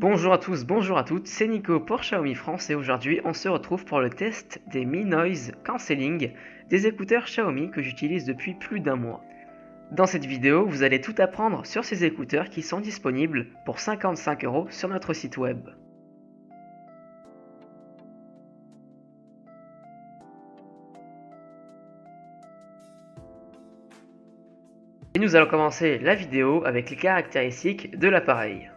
Bonjour à tous, bonjour à toutes, c'est Nico pour Xiaomi France et aujourd'hui on se retrouve pour le test des Mi Noise Cancelling, des écouteurs Xiaomi que j'utilise depuis plus d'un mois. Dans cette vidéo, vous allez tout apprendre sur ces écouteurs qui sont disponibles pour 55 € sur notre site web. Et nous allons commencer la vidéo avec les caractéristiques de l'appareil.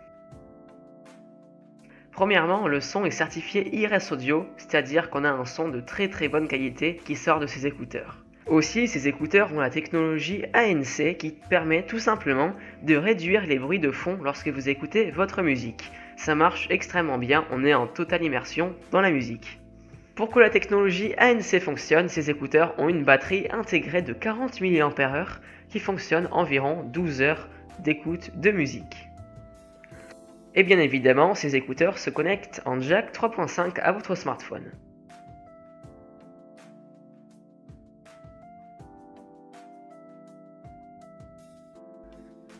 Premièrement, le son est certifié IRS Audio, c'est-à-dire qu'on a un son de très bonne qualité qui sort de ces écouteurs. Aussi, ces écouteurs ont la technologie ANC qui permet tout simplement de réduire les bruits de fond lorsque vous écoutez votre musique. Ça marche extrêmement bien, on est en totale immersion dans la musique. Pour que la technologie ANC fonctionne, ces écouteurs ont une batterie intégrée de 40 mAh qui fonctionne environ 12 heures d'écoute de musique. Et bien évidemment, ces écouteurs se connectent en jack 3.5 à votre smartphone.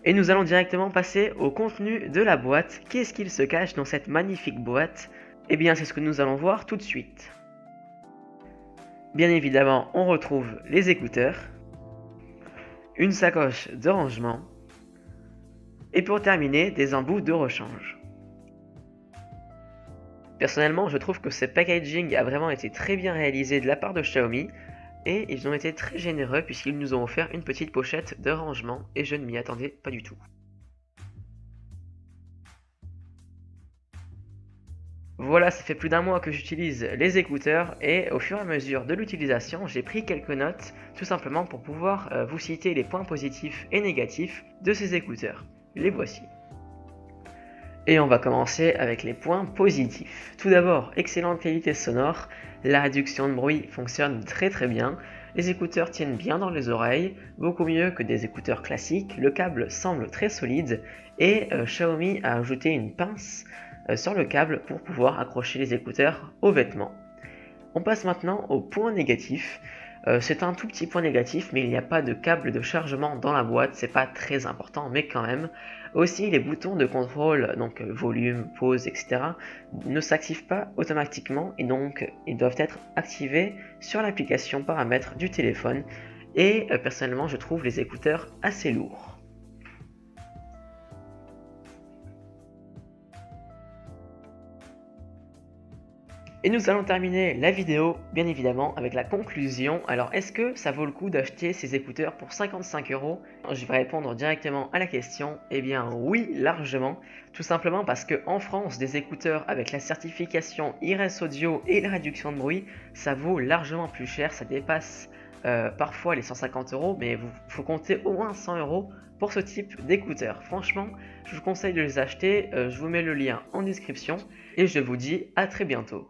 Et nous allons directement passer au contenu de la boîte. Qu'est-ce qu'il se cache dans cette magnifique boîte? Eh bien, c'est ce que nous allons voir tout de suite. Bien évidemment, on retrouve les écouteurs, une sacoche de rangement, et pour terminer, des embouts de rechange. Personnellement, je trouve que ce packaging a vraiment été très bien réalisé de la part de Xiaomi, et ils ont été très généreux puisqu'ils nous ont offert une petite pochette de rangement, et je ne m'y attendais pas du tout. Voilà, ça fait plus d'un mois que j'utilise les écouteurs et au fur et à mesure de l'utilisation, j'ai pris quelques notes tout simplement pour pouvoir vous citer les points positifs et négatifs de ces écouteurs. Les voici. Et on va commencer avec les points positifs. Tout d'abord, excellente qualité sonore, la réduction de bruit fonctionne très bien, les écouteurs tiennent bien dans les oreilles, beaucoup mieux que des écouteurs classiques, le câble semble très solide et Xiaomi a ajouté une pince sur le câble pour pouvoir accrocher les écouteurs aux vêtements. On passe maintenant au point négatif. C'est un tout petit point négatif, mais il n'y a pas de câble de chargement dans la boîte, c'est pas très important, mais quand même. Aussi, les boutons de contrôle, donc volume, pause, etc., ne s'activent pas automatiquement et donc ils doivent être activés sur l'application paramètres du téléphone. Et personnellement, je trouve les écouteurs assez lourds. Et nous allons terminer la vidéo, bien évidemment, avec la conclusion. Alors, est-ce que ça vaut le coup d'acheter ces écouteurs pour 55 €? Je vais répondre directement à la question. Eh bien, oui, largement. Tout simplement parce qu'en France, des écouteurs avec la certification IRS Audio et la réduction de bruit, ça vaut largement plus cher. Ça dépasse parfois les 150 €, mais il faut compter au moins 100 € pour ce type d'écouteurs. Franchement, je vous conseille de les acheter. Je vous mets le lien en description et je vous dis à très bientôt.